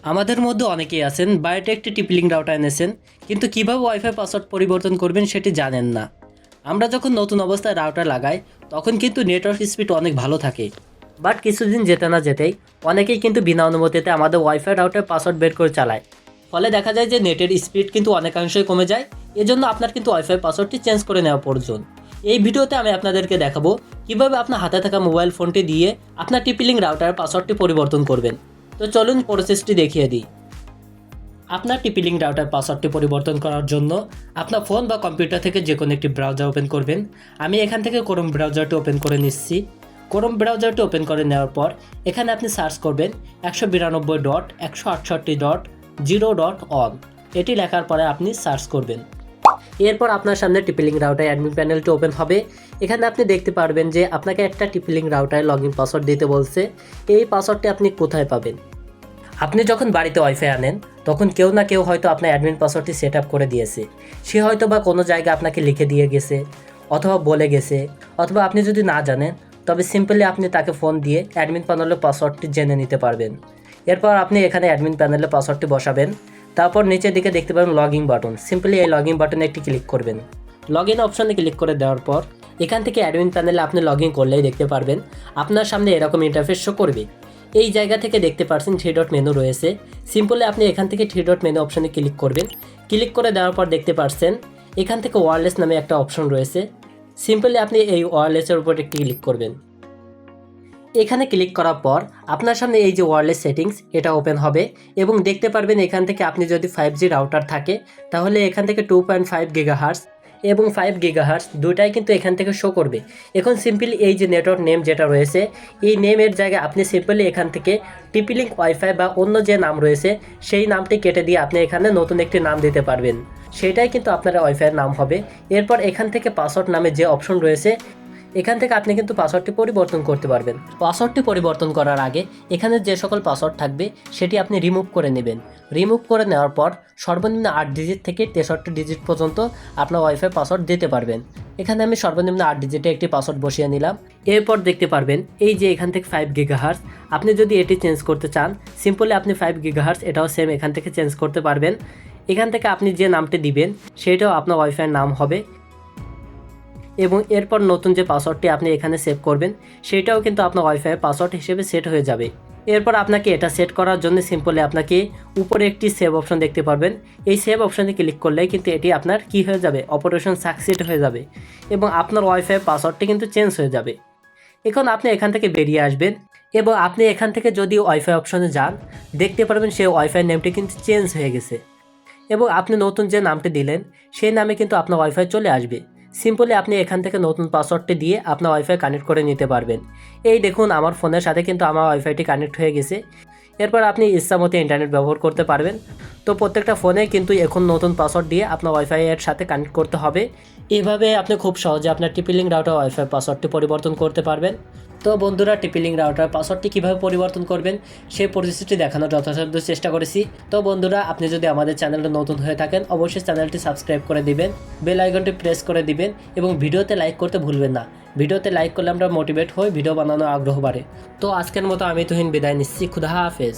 আমাদের মধ্যে অনেকেই আছেন বাড়িতে একটি টিপলিং রাউটার এনেছেন, কিন্তু কিভাবে ওয়াইফাই পাসওয়ার্ড পরিবর্তন করবেন সেটি জানেন না। আমরা যখন নতুন অবস্থায় রাউটার লাগাই তখন কিন্তু নেটওয়ার্ক স্পিড অনেক ভালো থাকে, বাট কিছুদিন যেতে না যেতেই অনেকেই কিন্তু বিনা অনুমতিতে আমাদের ওয়াইফাই রাউটার পাসওয়ার্ড বের করে চালায়। ফলে দেখা যায় যে নেটের স্পিড কিন্তু অনেকাংশই কমে যায়। এজন্য আপনার কিন্তু ওয়াইফাই পাসওয়ার্ডটি চেঞ্জ করে নেওয়া প্রয়োজন। এই ভিডিওতে আমি আপনাদেরকে দেখাবো কিভাবে আপনার হাতে থাকা মোবাইল ফোনটি দিয়ে আপনার টিপলিং রাউটারের পাসওয়ার্ডটি পরিবর্তন করবেন। তো চলুন প্রসেসটি দেখিয়ে দিই। আপনার টিপলিং রাউটার পাসওয়ার্ডটি পরিবর্তন করার জন্য আপনার ফোন বা কম্পিউটার থেকে যে কোনো একটি ব্রাউজার ওপেন করবেন। আমি এখান থেকে ক্রোম ব্রাউজারটি ওপেন করে নিচ্ছি। ক্রোম ব্রাউজারটি ওপেন করে নেওয়ার পর এখানে আপনি সার্চ করবেন 192.168.0.1। এটি লেখার পরে আপনি সার্চ করবেন। এরপর আপনার সামনে টিপলিং রাউটার অ্যাডমিন প্যানেলটি ওপেন হবে। এখানে আপনি দেখতে পারবেন যে আপনাকে একটা টিপলিং রাউটারে লগইন পাসওয়ার্ড দিতে বলছে। এই পাসওয়ার্ডটি আপনি কোথায় পাবেন? আপনি যখন বাড়িতে ওয়াইফাই আনেন তখন কেউ না কেউ হয়তো আপনার অ্যাডমিন পাসওয়ার্ডটি সেট আপ করে দিয়েছে। সে হয়তো বা কোনো জায়গায় আপনাকে লিখে দিয়ে গেছে, অথবা বলে গেছে, অথবা আপনি যদি না জানেন তবে সিম্পলি আপনি তাকে ফোন দিয়ে অ্যাডমিন প্যানেলের পাসওয়ার্ডটি জেনে নিতে পারবেন। এরপর আপনি এখানে অ্যাডমিন প্যানেলের পাসওয়ার্ডটি বসাবেন। তারপর নিচের দিকে দেখতে পাবেন লগইন বাটন। সিম্পলি এই লগইন বাটনে একটি ক্লিক করবেন। লগইন অপশনে ক্লিক করে দেওয়ার পর এখান থেকে অ্যাডমিন প্যানেলে আপনি লগইন করলেই দেখতে পারবেন আপনার সামনে এরকম ইন্টারফেস শো করবে। এই জায়গা থেকে দেখতে পাচ্ছেন 3 ডট মেনু রয়েছে। সিম্পলি আপনি এখান থেকে 3 ডট মেনু অপশনে ক্লিক করবেন। ক্লিক করে দেওয়ার পর দেখতে পাচ্ছেন এখান থেকে ওয়্যারলেস নামে একটা অপশন রয়েছে। সিম্পলি আপনি এই ওয়্যারলেসের উপর একটি ক্লিক করবেন। এখানে ক্লিক করার পর আপনার সামনে এই যে ওয়্যারলেস সেটিংস এটা ওপেন হবে এবং দেখতে পারবেন এখান থেকে আপনি যদি 5G রাউটার থাকে তাহলে এখান থেকে 2.5 গিগাহার্টজ এবং 5 গিগাহার্টজ দুটাই কিন্তু এখান থেকে শো করবে। এখন সিম্পলি এই যে নেটওয়ার্ক নেম যেটা রয়েছে এই নেমের জায়গায় আপনি সিম্পলি এখান থেকে টিপলিং ওয়াইফাই বা অন্য যে নাম রয়েছে সেই নামটি কেটে দিয়ে আপনি এখানে নতুন একটি নাম দিতে পারবেন। সেটাই কিন্তু আপনার ওয়াইফাইয়ের নাম হবে। এরপর এখান থেকে পাসওয়ার্ড নামে যে অপশন রয়েছে এখান থেকে আপনি কিন্তু পাসওয়ার্ডটি পরিবর্তন করতে পারবেন। পাসওয়ার্ডটি পরিবর্তন করার আগে এখানে যে সকল পাসওয়ার্ড থাকবে সেটি আপনি রিমুভ করে নেবেন। রিমুভ করে নেওয়ার পর সর্বনিম্ন 8 ডিজিট থেকে 63 ডিজিট পর্যন্ত আপনার ওয়াইফাই পাসওয়ার্ড দিতে পারবেন। এখানে আমি সর্বনিম্ন 8 ডিজিটে একটি পাসওয়ার্ড বসিয়ে নিলাম। এরপর দেখতে পারবেন এই যে এখান থেকে 5 গিগাহার্টজ আপনি যদি এটি চেঞ্জ করতে চান সিম্পলি আপনি 5 গিগাহার্টজ এটাও সেম এখান থেকে চেঞ্জ করতে পারবেন। এখান থেকে আপনি যে নামটি দিবেন সেটাও আপনার ওয়াইফাইয়ের নাম হবে এবং এরপর নতুন যে পাসওয়ার্ডটি আপনি এখানে সেভ করবেন সেটাও কিন্তু আপনার ওয়াইফাই পাসওয়ার্ড হিসেবে সেট হয়ে যাবে। এরপর আপনাকে এটা সেট করার জন্য সিম্পলি আপনাকে উপরে একটি সেভ অপশন দেখতে পারবেন। এই সেভ অপশনে ক্লিক করলেই কিন্তু এটি আপনার কি হয়ে যাবে, অপারেশন সাকসিড হয়ে যাবে এবং আপনার ওয়াইফাই পাসওয়ার্ডটি কিন্তু চেঞ্জ হয়ে যাবে। এখন আপনি এখান থেকে বেরিয়ে আসবেন এবং আপনি এখান থেকে যদি ওয়াইফাই অপশনে যান দেখতে পারবেন সেই ওয়াইফাই নেমটি কিন্তু চেঞ্জ হয়ে গেছে এবং আপনি নতুন যে নামটি দিলেন সেই নামে কিন্তু আপনার ওয়াইফাই চলে আসবে। সিম্পলি আপনি এখান থেকে নতুন পাসওয়ার্ডটি দিয়ে আপনার ওয়াইফাই কানেক্ট করে নিতে পারবেন। এই দেখুন আমার ফোনের সাথে কিন্তু আমার ওয়াইফাইটি কানেক্ট হয়ে গেছে। এরপর আপনি ইচ্ছামতো ইন্টারনেট ব্যবহার করতে পারবেন। তো প্রত্যেকটা ফোনে কিন্তু এখন নতুন পাসওয়ার্ড দিয়ে আপনার ওয়াইফাইয়ের সাথে কানেক্ট করতে হবে। এইভাবে আপনি খুব সহজে আপনার টিপলিং রাউটার ওয়াইফাই পাসওয়ার্ডটি পরিবর্তন করতে পারবেন। তো বন্ধুরা, টিপলিং রাউটার পাসওয়ার্ডটি কীভাবে পরিবর্তন করবেন সেই পরিস্থিতি দেখানোর যথাসাধ্য চেষ্টা করেছি। তো বন্ধুরা, আপনি যদি আমাদের চ্যানেলটা নতুন হয়ে থাকেন অবশ্যই চ্যানেলটি সাবস্ক্রাইব করে দিবেন, বেল আইকনটি প্রেস করে দিবেন এবং ভিডিওতে লাইক করতে ভুলবেন না। ভিডিওতে লাইক করলে আমরা মোটিভেট হই, ভিডিও বানানোর আগ্রহ বাড়ে। তো আজকের মতো আমি তুহিন বিদায় নিচ্ছি। খুদা হাফেজ।